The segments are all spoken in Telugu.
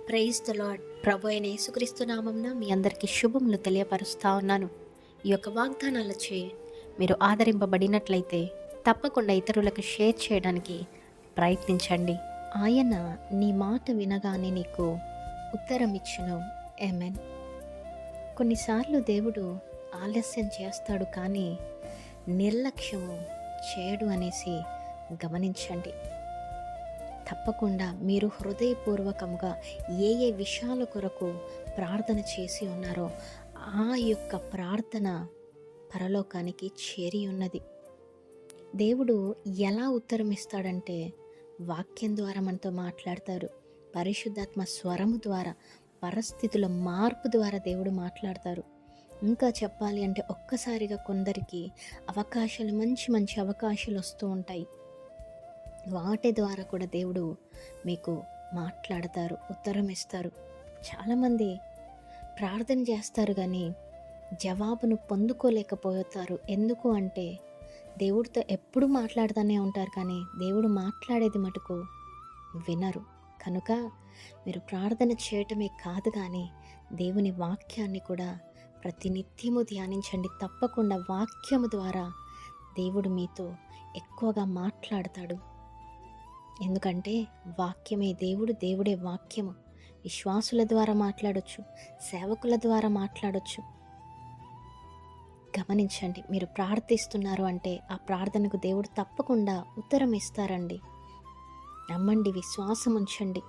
Praise the lord. ప్రభు అయిన యేసుక్రీస్తు నామమున మీ అందరికీ శుభములు తెలియపరుస్తా ఉన్నాను. ఈ యొక్క వాగ్దానాలచే మీరు ఆదరింపబడినట్లయితే తప్పకుండా ఇతరులకు షేర్ చేయడానికి ప్రయత్నించండి. ఆయన నీ మాట వినగానే నీకు ఉత్తరం ఇచ్చును. ఆమేన్. కొన్నిసార్లు దేవుడు ఆలస్యం చేస్తాడు, కానీ నిర్లక్ష్యము చేయడు అనేసి గమనించండి. తప్పకుండా మీరు హృదయపూర్వకంగా ఏ ఏ విషయాల కొరకు ప్రార్థన చేసి ఉన్నారో ఆ యొక్క ప్రార్థన పరలోకానికి చేరి ఉన్నది. దేవుడు ఎలా ఉత్తరం ఇస్తాడంటే వాక్యం ద్వారా మనతో మాట్లాడతారు. పరిశుద్ధాత్మ స్వరము ద్వారా, పరిస్థితుల మార్పు ద్వారా దేవుడు మాట్లాడతారు. ఇంకా చెప్పాలి అంటే ఒక్కసారిగా కొందరికి అవకాశాలు, మంచి మంచి అవకాశాలు వస్తూ ఉంటాయి. వాటి ద్వారా కూడా దేవుడు మీకు మాట్లాడతారు, ఉత్తరం ఇస్తారు. చాలామంది ప్రార్థన చేస్తారు కానీ జవాబును పొందుకోలేకపోతారు. ఎందుకు అంటే దేవుడితో ఎప్పుడు మాట్లాడుతూనే ఉంటారు, కానీ దేవుడు మాట్లాడేది మటుకు వినరు. కనుక మీరు ప్రార్థన చేయటమే కాదు, కానీ దేవుని వాక్యాన్ని కూడా ప్రతినిత్యము ధ్యానించండి. తప్పకుండా వాక్యము ద్వారా దేవుడు మీతో ఎక్కువగా మాట్లాడతాడు. ఎందుకంటే వాక్యమే దేవుడు, దేవుడే వాక్యము. విశ్వాసుల ద్వారా మాట్లాడొచ్చు, సేవకుల ద్వారా మాట్లాడొచ్చు. గమనించండి, మీరు ప్రార్థిస్తున్నారు అంటే ఆ ప్రార్థనకు దేవుడు తప్పకుండా ఉత్తరం ఇస్తారండి. నమ్మండి, విశ్వాసం ఉంచండి.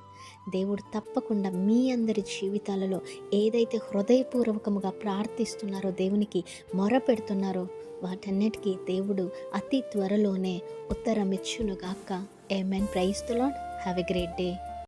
దేవుడు తప్పకుండా మీ అందరి జీవితాలలో ఏదైతే హృదయపూర్వకముగా ప్రార్థిస్తున్నారో, దేవునికి మొర పెడుతున్నారో వాటన్నిటికీ దేవుడు అతి త్వరలోనే ఉత్తరం ఇచ్చునుగాక. Amen. Praise the lord. Have a great day.